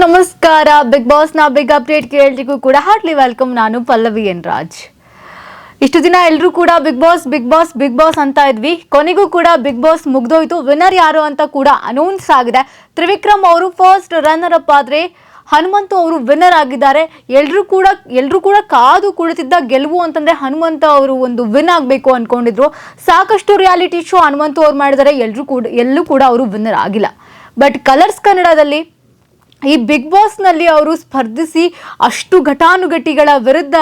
ನಮಸ್ಕಾರ. Big boss ನ big update ಕೇಳಲಿಕ್ಕೂ ಕೂಡ ಹಾರ್ಟ್ಲಿ ವೆಲ್ಕಮ್. ನಾನು ಪಲ್ಲವಿ ಎನ್ ರಾಜ್. ಇಷ್ಟು ದಿನ ಎಲ್ಲರೂ ಕೂಡ ಬಿಗ್ ಬಾಸ್ ಅಂತ ಇದ್ವಿ. ಕೊನೆಗೂ ಕೂಡ ಬಿಗ್ ಬಾಸ್ ಮುಗ್ದೋಯ್ತು. ವಿನ್ನರ್ ಯಾರು ಅಂತ ಕೂಡ ಅನೌನ್ಸ್ ಆಗಿದೆ. ತ್ರಿವಿಕ್ರಮ್ ಅವರು ಫಸ್ಟ್ ರನ್ನರ್ ಅಪ್ ಆದ್ರೆ ಹನುಮಂತು ಅವರು ವಿನ್ನರ್ ಆಗಿದ್ದಾರೆ. ಎಲ್ಲರೂ ಕೂಡ ಕಾದು ಕುಳಿತಿದ್ದ ಗೆಲುವು ಅಂತಂದ್ರೆ ಹನುಮಂತ ಅವರು ಒಂದು ವಿನ್ ಆಗಬೇಕು ಅನ್ಕೊಂಡಿದ್ರು. ಸಾಕಷ್ಟು ರಿಯಾಲಿಟಿ ಶೋ ಹನುಮಂತು ಅವ್ರು ಮಾಡಿದ್ದಾರೆ. ಎಲ್ಲೂ ಕೂಡ ಅವರು ವಿನ್ನರ್ ಆಗಿಲ್ಲ. ಬಟ್ ಕಲರ್ಸ್ ಕನ್ನಡದಲ್ಲಿ ಈ ಬಿಗ್ ಬಾಸ್ನಲ್ಲಿ ಅವರು ಸ್ಪರ್ಧಿಸಿ ಅಷ್ಟು ಘಟಾನುಘಟಿಗಳ ವಿರುದ್ಧ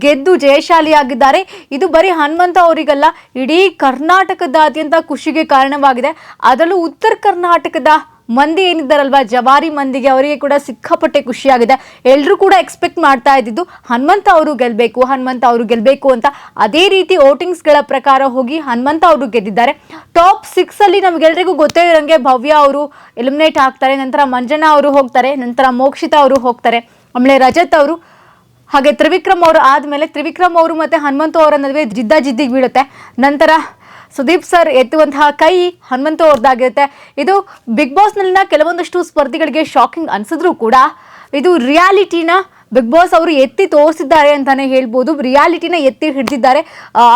ಗೆದ್ದು ಜಯಶಾಲಿಯಾಗಿದ್ದಾರೆ. ಇದು ಬರೀ ಹನುಮಂತ ಅವರಿಗಲ್ಲ, ಇಡೀ ಕರ್ನಾಟಕದಾದ್ಯಂತ ಖುಷಿಗೆ ಕಾರಣವಾಗಿದೆ. ಅದರಲ್ಲೂ ಉತ್ತರ ಕರ್ನಾಟಕದ ಮಂದಿ ಏನಿದ್ದಾರಲ್ವಾ, ಜವಾರಿ ಮಂದಿಗೆ, ಅವರಿಗೆ ಕೂಡ ಸಿಕ್ಕಾಪಟ್ಟೆ ಖುಷಿಯಾಗಿದೆ. ಎಲ್ಲರೂ ಕೂಡ ಎಕ್ಸ್ಪೆಕ್ಟ್ ಮಾಡ್ತಾ ಇದ್ದಿದ್ದು ಹನುಮಂತ ಅವರು ಗೆಲ್ಲಬೇಕು ಅಂತ. ಅದೇ ರೀತಿ ವೋಟಿಂಗ್ಸ್ಗಳ ಪ್ರಕಾರ ಹೋಗಿ ಹನುಮಂತ ಅವರು ಗೆದ್ದಿದ್ದಾರೆ. ಟಾಪ್ 6 ಅಲ್ಲಿ ನಮಗೆಲ್ಲರಿಗೂ ಗೊತ್ತೇ ಇರೋಂಗೆ ಭವ್ಯ ಅವರು ಎಲಿಮಿನೇಟ್ ಆಗ್ತಾರೆ, ನಂತರ ಮಂಜನಾ ಅವರು ಹೋಗ್ತಾರೆ, ನಂತರ ಮೋಕ್ಷಿತಾ ಅವರು ಹೋಗ್ತಾರೆ, ಆಮೇಲೆ ರಜತ್ ಅವರು, ಹಾಗೆ ತ್ರಿವಿಕ್ರಮ್ ಅವರು ಆದಮೇಲೆ ತ್ರಿವಿಕ್ರಮ್ ಅವರು ಮತ್ತು ಹನುಮಂತ ಅವರ ನಡುವೆ ಜಿದ್ದಿಗೆ ಬೀಳುತ್ತೆ. ನಂತರ ಸುದೀಪ್ ಸರ್ ಎತ್ತುವಂತಹ ಕೈ ಹನುಮಂತು ಅವ್ರದ್ದಾಗಿರುತ್ತೆ. ಇದು ಬಿಗ್ ಬಾಸ್ನಲ್ಲಿನ ಕೆಲವೊಂದಷ್ಟು ಸ್ಪರ್ಧಿಗಳಿಗೆ ಶಾಕಿಂಗ್ ಅನಿಸಿದ್ರು ಕೂಡ ಇದು ರಿಯಾಲಿಟಿನ ಬಿಗ್ ಬಾಸ್ ಅವರು ಎತ್ತಿ ತೋರಿಸಿದ್ದಾರೆ ಅಂತಾನೆ ಹೇಳ್ಬೋದು. ರಿಯಾಲಿಟಿನ ಎತ್ತಿ ಹಿಡಿದಿದ್ದಾರೆ.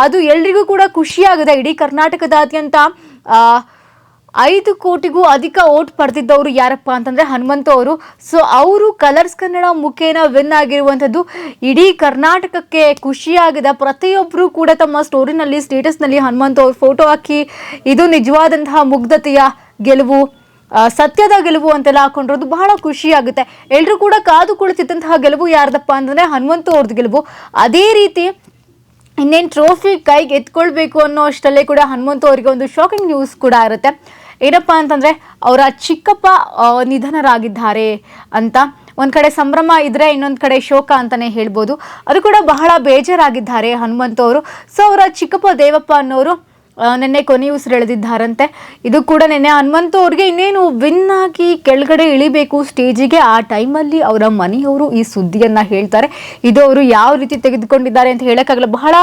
ಅದು ಎಲ್ರಿಗೂ ಕೂಡ ಖುಷಿಯಾಗಿದೆ. ಇಡೀ ಕರ್ನಾಟಕದಾದ್ಯಂತ 5 ಕೋಟಿಗೂ ಅಧಿಕ ವೋಟ್ ಪಡೆದಿದ್ದವರು ಯಾರಪ್ಪ ಅಂತಂದ್ರೆ ಹನುಮಂತು ಅವರು. ಸೊ ಅವರು ಕಲರ್ಸ್ ಕನ್ನಡ ಮುಖೇನ ವಿನ್ ಆಗಿರುವಂಥದ್ದು ಇಡೀ ಕರ್ನಾಟಕಕ್ಕೆ ಖುಷಿಯಾಗಿದೆ. ಪ್ರತಿಯೊಬ್ಬರು ಕೂಡ ತಮ್ಮ ಸ್ಟೋರಿನಲ್ಲಿ, ಸ್ಟೇಟಸ್ನಲ್ಲಿ ಹನುಮಂತು ಅವ್ರ ಫೋಟೋ ಹಾಕಿ ಇದು ನಿಜವಾದಂತಹ ಮುಗ್ಧತೆಯ ಗೆಲುವು, ಸತ್ಯದ ಗೆಲುವು ಅಂತೆಲ್ಲ ಹಾಕೊಂಡಿರೋದು ಬಹಳ ಖುಷಿಯಾಗುತ್ತೆ. ಎಲ್ಲರೂ ಕೂಡ ಕಾದು ಕುಳಿತಿದ್ದಂತಹ ಗೆಲುವು ಯಾರ್ದಪ್ಪ ಅಂತಂದ್ರೆ ಹನುಮಂತು ಅವ್ರದ್ದು ಗೆಲುವು. ಅದೇ ರೀತಿ ಇನ್ನೇನು ಟ್ರೋಫಿ ಕೈಗೆ ಎತ್ಕೊಳ್ಬೇಕು ಅನ್ನೋ ಅಷ್ಟಲ್ಲೇ ಕೂಡ ಹನುಮಂತು ಅವರಿಗೆ ಒಂದು ಶಾಕಿಂಗ್ ನ್ಯೂಸ್ ಕೂಡ ಇರುತ್ತೆ. ಏನಪ್ಪ ಅಂತಂದರೆ ಅವರ ಚಿಕ್ಕಪ್ಪ ನಿಧನರಾಗಿದ್ದಾರೆ ಅಂತ. ಒಂದು ಕಡೆ ಸಂಭ್ರಮ ಇದ್ದರೆ ಇನ್ನೊಂದು ಕಡೆ ಶೋಕ ಅಂತಲೇ ಹೇಳ್ಬೋದು. ಅದು ಕೂಡ ಬಹಳ ಬೇಜಾರಾಗಿದ್ದಾರೆ ಹನುಮಂತು ಅವರು. ಸೊ ಅವರ ಚಿಕ್ಕಪ್ಪ ದೇವಪ್ಪ ಅನ್ನೋರು ನಿನ್ನೆ ಕೊನೆಯುಸಿರೆಳೆದಿದ್ದಾರಂತೆ. ಇದು ಕೂಡ ನಿನ್ನೆ ಹನುಮಂತು ಅವ್ರಿಗೆ ಇನ್ನೇನು ವಿನ್ ಆಗಿ ಕೆಳಗಡೆ ಇಳಿಬೇಕು ಸ್ಟೇಜಿಗೆ, ಆ ಟೈಮಲ್ಲಿ ಅವರ ಮನೆಯವರು ಈ ಸುದ್ದಿಯನ್ನು ಹೇಳ್ತಾರೆ. ಇದು ಅವರು ಯಾವ ರೀತಿ ತೆಗೆದುಕೊಂಡಿದ್ದಾರೆ ಅಂತ ಹೇಳೋಕ್ಕಾಗಲ್ಲ. ಬಹಳ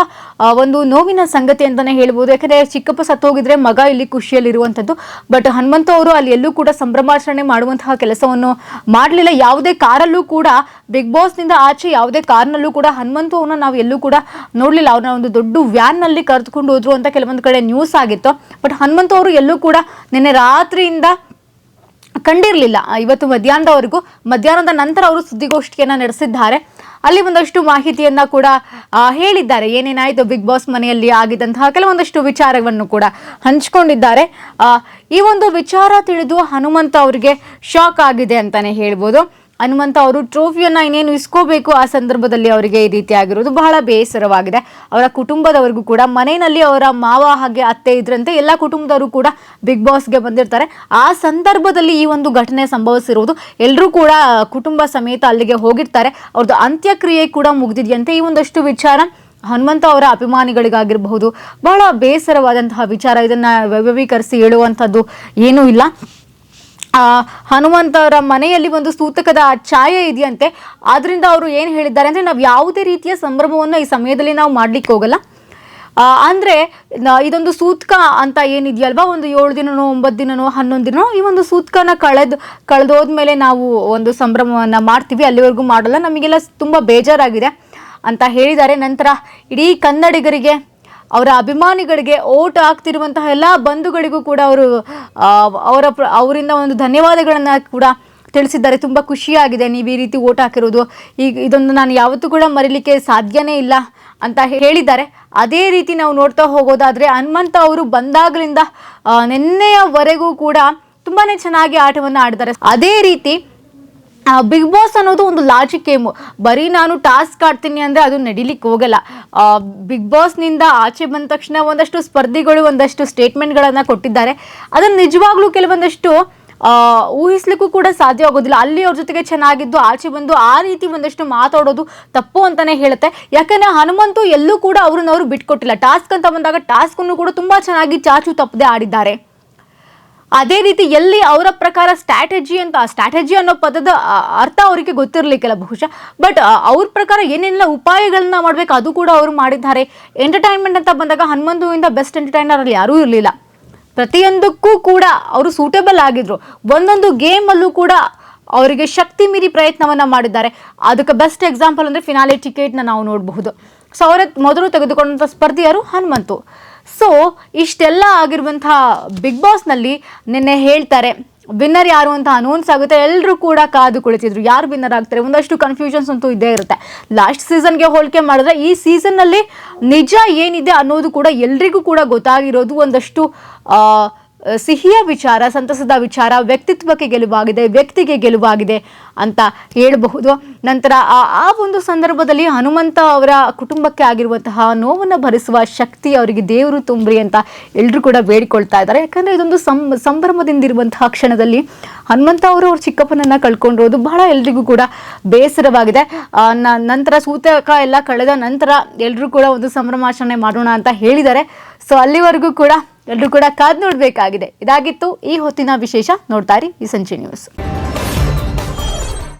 ಒಂದು ನೋವಿನ ಸಂಗತಿ ಅಂತಲೇ ಹೇಳ್ಬೋದು. ಯಾಕಂದರೆ ಚಿಕ್ಕಪ್ಪ ಸತ್ತೋಗಿದ್ರೆ ಮಗ ಇಲ್ಲಿ ಖುಷಿಯಲ್ಲಿರುವಂಥದ್ದು. ಬಟ್ ಹನುಮಂತು ಅವರು ಅಲ್ಲಿ ಎಲ್ಲೂ ಕೂಡ ಸಂಭ್ರಮಾಚರಣೆ ಮಾಡುವಂತಹ ಕೆಲಸವನ್ನು ಮಾಡಲಿಲ್ಲ. ಯಾವುದೇ ಕಾರಲ್ಲೂ ಕೂಡ ಬಿಗ್ ಬಾಸ್ನಿಂದ ಆಚೆ ಯಾವುದೇ ಕಾರ್ನಲ್ಲೂ ಕೂಡ ಹನುಮಂತು ಅವ್ರನ್ನ ನಾವು ಎಲ್ಲೂ ಕೂಡ ನೋಡಲಿಲ್ಲ. ಅವ್ರನ್ನ ಒಂದು ದೊಡ್ಡ ವ್ಯಾನ್ನಲ್ಲಿ ಕರೆದುಕೊಂಡು ಹೋದ್ರು ಅಂತ ಕೆಲವೊಂದು ಕಡೆ ನ್ಯೂಸ್ ಆಗಿತ್ತು. ಬಟ್ ಹನುಮಂತು ಅವರು ಎಲ್ಲೂ ಕೂಡ ನಿನ್ನೆ ರಾತ್ರಿಯಿಂದ ಕಂಡಿರಲಿಲ್ಲ. ಇವತ್ತು ಮಧ್ಯಾಹ್ನದ ನಂತರ ಅವರು ಸುದ್ದಿಗೋಷ್ಠಿಯನ್ನು ನಡೆಸಿದ್ದಾರೆ. ಅಲ್ಲಿ ಒಂದಷ್ಟು ಮಾಹಿತಿಯನ್ನ ಕೂಡ ಹೇಳಿದ್ದಾರೆ. ಏನೇನಾಯಿತು ಬಿಗ್ ಬಾಸ್ ಮನೆಯಲ್ಲಿ ಆಗಿದ್ದಂತಹ ಕೆಲವೊಂದಷ್ಟು ವಿಚಾರವನ್ನು ಕೂಡ ಹಂಚಿಕೊಂಡಿದ್ದಾರೆ. ಈ ಒಂದು ವಿಚಾರ ತಿಳಿದು ಹನುಮಂತ ಅವರಿಗೆ ಶಾಕ್ ಆಗಿದೆ ಅಂತಾನೆ ಹೇಳ್ಬೋದು. ಹನುಮಂತ ಅವರು ಟ್ರೋಫಿಯನ್ನು ಇನ್ನೇನು ಇಸ್ಕೋಬೇಕು, ಆ ಸಂದರ್ಭದಲ್ಲಿ ಅವರಿಗೆ ಈ ರೀತಿ ಆಗಿರೋದು ಬಹಳ ಬೇಸರವಾಗಿದೆ. ಅವರ ಕುಟುಂಬದವರಿಗೂ ಕೂಡ, ಮನೆಯಲ್ಲಿ ಅವರ ಮಾವ ಹಾಗೆ ಅತ್ತೆ ಇದ್ರಂತೆ, ಎಲ್ಲ ಕುಟುಂಬದವರು ಕೂಡ ಬಿಗ್ ಬಾಸ್ಗೆ ಬಂದಿರ್ತಾರೆ. ಆ ಸಂದರ್ಭದಲ್ಲಿ ಈ ಒಂದು ಘಟನೆ ಸಂಭವಿಸಿರುವುದು. ಎಲ್ಲರೂ ಕೂಡ ಕುಟುಂಬ ಸಮೇತ ಅಲ್ಲಿಗೆ ಹೋಗಿರ್ತಾರೆ. ಅವ್ರದ್ದು ಅಂತ್ಯಕ್ರಿಯೆ ಕೂಡ ಮುಗಿದಿದೆಯಂತೆ. ಈ ಒಂದಷ್ಟು ವಿಚಾರ ಹನುಮಂತ ಅವರ ಅಭಿಮಾನಿಗಳಿಗಾಗಿರಬಹುದು ಬಹಳ ಬೇಸರವಾದಂತಹ ವಿಚಾರ. ಇದನ್ನ ವೈಭವೀಕರಿಸಿ ಹೇಳುವಂಥದ್ದು ಏನೂ ಇಲ್ಲ. ಹನುಮಂತ ಅವರ ಮನೆಯಲ್ಲಿ ಒಂದು ಸೂತಕದ ಛಾಯೆ ಇದೆಯಂತೆ. ಆದ್ರಿಂದ ಅವರು ಏನು ಹೇಳಿದ್ದಾರೆ ಅಂದರೆ, ನಾವು ಯಾವುದೇ ರೀತಿಯ ಸಂಭ್ರಮವನ್ನು ಈ ಸಮಯದಲ್ಲಿ ನಾವು ಮಾಡ್ಲಿಕ್ಕೆ ಹೋಗಲ್ಲ. ಅಂದರೆ ಇದೊಂದು ಸೂತಕ ಅಂತ ಏನಿದೆಯಲ್ವಾ, ಒಂದು 7 ದಿನನೋ 9 ದಿನನೋ 11 ದಿನನೋ ಈ ಒಂದು ಸೂತಕನ ಕಳೆದೋದ್ಮೇಲೆ ನಾವು ಒಂದು ಸಂಭ್ರಮವನ್ನು ಮಾಡ್ತೀವಿ, ಅಲ್ಲಿವರೆಗೂ ಮಾಡಲ್ಲ, ನಮಗೆಲ್ಲ ತುಂಬ ಬೇಜಾರಾಗಿದೆ ಅಂತ ಹೇಳಿದ್ದಾರೆ. ನಂತರ ಇಡೀ ಕನ್ನಡಿಗರಿಗೆ, ಅವರ ಅಭಿಮಾನಿಗಳಿಗೆ, ಓಟ್ ಹಾಕ್ತಿರುವಂತಹ ಎಲ್ಲ ಬಂಧುಗಳಿಗೂ ಕೂಡ ಅವರಿಂದ ಒಂದು ಧನ್ಯವಾದಗಳನ್ನು ಕೂಡ ತಿಳಿಸಿದ್ದಾರೆ. ತುಂಬ ಖುಷಿಯಾಗಿದೆ ನೀವು ಈ ರೀತಿ ಓಟ್ ಹಾಕಿರೋದು, ಇದೊಂದು ನಾನು ಯಾವತ್ತೂ ಕೂಡ ಮರೀಲಿಕ್ಕೆ ಸಾಧ್ಯನೇ ಇಲ್ಲ ಅಂತ ಹೇಳಿದ್ದಾರೆ. ಅದೇ ರೀತಿ ನಾವು ನೋಡ್ತಾ ಹೋಗೋದಾದರೆ ಹನುಮಂತ ಅವರು ಬಂದಾಗಲಿಂದ ನಿನ್ನೆಯವರೆಗೂ ಕೂಡ ತುಂಬಾ ಚೆನ್ನಾಗಿ ಆಟವನ್ನು ಆಡಿದ್ದಾರೆ. ಅದೇ ರೀತಿ ಬಿಗ್ ಬಾಸ್ ಅನ್ನೋದು ಒಂದು ಲಾಜಿಕ್ ಗೇಮು. ಬರೀ ನಾನು ಟಾಸ್ಕ್ ಆಡ್ತೀನಿ ಅಂದರೆ ಅದು ನಡಿಲಿಕ್ಕೆ ಹೋಗಲ್ಲ. ಬಿಗ್ ಬಾಸ್ನಿಂದ ಆಚೆ ಬಂದ ತಕ್ಷಣ ಒಂದಷ್ಟು ಸ್ಪರ್ಧಿಗಳು ಒಂದಷ್ಟು ಸ್ಟೇಟ್ಮೆಂಟ್ಗಳನ್ನು ಕೊಟ್ಟಿದ್ದಾರೆ. ಅದನ್ನು ನಿಜವಾಗ್ಲೂ ಕೆಲವೊಂದಷ್ಟು ಊಹಿಸ್ಲಿಕ್ಕೂ ಕೂಡ ಸಾಧ್ಯ ಆಗೋದಿಲ್ಲ. ಅಲ್ಲಿ ಅವ್ರ ಜೊತೆಗೆ ಚೆನ್ನಾಗಿದ್ದು ಆಚೆ ಬಂದು ಆ ರೀತಿ ಒಂದಷ್ಟು ಮಾತಾಡೋದು ತಪ್ಪು ಅಂತಾನೆ ಹೇಳುತ್ತೆ. ಯಾಕಂದರೆ ಹನುಮಂತು ಎಲ್ಲೂ ಕೂಡ ಅವ್ರನ್ನವರು ಬಿಟ್ಕೊಟ್ಟಿಲ್ಲ. ಟಾಸ್ಕ್ ಅಂತ ಬಂದಾಗ ಟಾಸ್ಕನ್ನು ಕೂಡ ತುಂಬ ಚೆನ್ನಾಗಿ ಚಾಚು ತಪ್ಪದೆ ಆಡಿದ್ದಾರೆ. ಅದೇ ರೀತಿ ಎಲ್ಲಿ ಅವರ ಪ್ರಕಾರ ಸ್ಟ್ರಾಟಜಿ ಅನ್ನೋ ಪದದ ಅರ್ಥ ಅವರಿಗೆ ಗೊತ್ತಿರಲಿಕ್ಕಿಲ್ಲ ಬಹುಶಃ. ಬಟ್ ಅವ್ರ ಪ್ರಕಾರ ಏನೆಲ್ಲ ಉಪಾಯಗಳನ್ನ ಮಾಡಬೇಕು ಅದು ಕೂಡ ಅವರು ಮಾಡಿದ್ದಾರೆ. ಎಂಟರ್ಟೈನ್ಮೆಂಟ್ ಅಂತ ಬಂದಾಗ ಹನುಮಂತುವಿಂದ ಬೆಸ್ಟ್ ಎಂಟರ್ಟೈನರ್ ಅಲ್ಲಿ ಯಾರೂ ಇರಲಿಲ್ಲ. ಪ್ರತಿಯೊಂದಕ್ಕೂ ಕೂಡ ಅವರು ಸೂಟೇಬಲ್ ಆಗಿದ್ರು. ಒಂದೊಂದು ಗೇಮಲ್ಲೂ ಕೂಡ ಅವರಿಗೆ ಶಕ್ತಿ ಮೀರಿ ಪ್ರಯತ್ನವನ್ನ ಮಾಡಿದ್ದಾರೆ. ಅದಕ್ಕೆ ಬೆಸ್ಟ್ ಎಕ್ಸಾಂಪಲ್ ಅಂದ್ರೆ ಫಿನಾಲೆ ಟಿಕೆಟ್ನ ನಾವು ನೋಡಬಹುದು. ಸೊ ಅವರ ಮೊದಲು ತೆಗೆದುಕೊಂಡಂಥ ಸ್ಪರ್ಧಿ ಯಾರು? ಹನುಮಂತು. ಸೊ ಇಷ್ಟೆಲ್ಲ ಆಗಿರುವಂತಹ ಬಿಗ್ ಬಾಸ್ನಲ್ಲಿ ನಿನ್ನೆ ಹೇಳ್ತಾರೆ ವಿನ್ನರ್ ಯಾರು ಅಂತ ಅನೌನ್ಸ್ ಆಗುತ್ತೆ. ಎಲ್ಲರೂ ಕೂಡ ಕಾದು ಕುಳಿತಿದ್ರು, ಯಾರು ವಿನ್ನರ್ ಆಗ್ತಾರೆ. ಒಂದಷ್ಟು ಕನ್ಫ್ಯೂಷನ್ಸ್ ಅಂತೂ ಇದ್ದೇ ಇರುತ್ತೆ. ಲಾಸ್ಟ್ ಸೀಸನ್ಗೆ ಹೋಲಿಕೆ ಮಾಡಿದ್ರೆ ಈ ಸೀಸನ್ನಲ್ಲಿ ನಿಜ ಏನಿದೆ ಅನ್ನೋದು ಕೂಡ ಎಲ್ರಿಗೂ ಕೂಡ ಗೊತ್ತಾಗಿರೋದು. ಒಂದಷ್ಟು ಸಿಹಿಯ ವಿಚಾರ, ಸಂತಸದ ವಿಚಾರ, ವ್ಯಕ್ತಿತ್ವಕ್ಕೆ ಗೆಲುವಾಗಿದೆ, ವ್ಯಕ್ತಿಗೆ ಗೆಲುವಾಗಿದೆ ಅಂತ ಹೇಳಬಹುದು. ನಂತರ ಆ ಒಂದು ಸಂದರ್ಭದಲ್ಲಿ ಹನುಮಂತ ಅವರ ಕುಟುಂಬಕ್ಕೆ ಆಗಿರುವಂತಹ ನೋವನ್ನು ಭರಿಸುವ ಶಕ್ತಿ ಅವರಿಗೆ ದೇವರು ತುಂಬ್ರಿ ಅಂತ ಎಲ್ಲರೂ ಕೂಡ ಬೇಡಿಕೊಳ್ತಾ ಇದ್ದಾರೆ. ಯಾಕಂದರೆ ಇದೊಂದು ಸಂಭ್ರಮದಿಂದಿರುವಂತಹ ಕ್ಷಣದಲ್ಲಿ ಹನುಮಂತ ಅವರು ಅವ್ರ ಚಿಕ್ಕಪ್ಪನನ್ನು ಕಳ್ಕೊಂಡಿರೋದು ಬಹಳ ಎಲ್ರಿಗೂ ಕೂಡ ಬೇಸರವಾಗಿದೆ. ನಂತರ ಸೂತಕ ಎಲ್ಲ ಕಳೆದ ನಂತರ ಎಲ್ಲರೂ ಕೂಡ ಒಂದು ಸಂಭ್ರಮಾಚರಣೆ ಮಾಡೋಣ ಅಂತ ಹೇಳಿದ್ದಾರೆ. ಸೊ ಅಲ್ಲಿವರೆಗೂ ಕೂಡ ಎಲ್ಲರೂ ಕೂಡ ಕಾದು ನೋಡಬೇಕಾಗಿದೆ. ಇದಾಗಿತ್ತು ಈ ಹೊತ್ತಿನ ವಿಶೇಷ. ನೋಡ್ತಾ ಇರಿ ಈ ಸಂಜೆ ನ್ಯೂಸ್.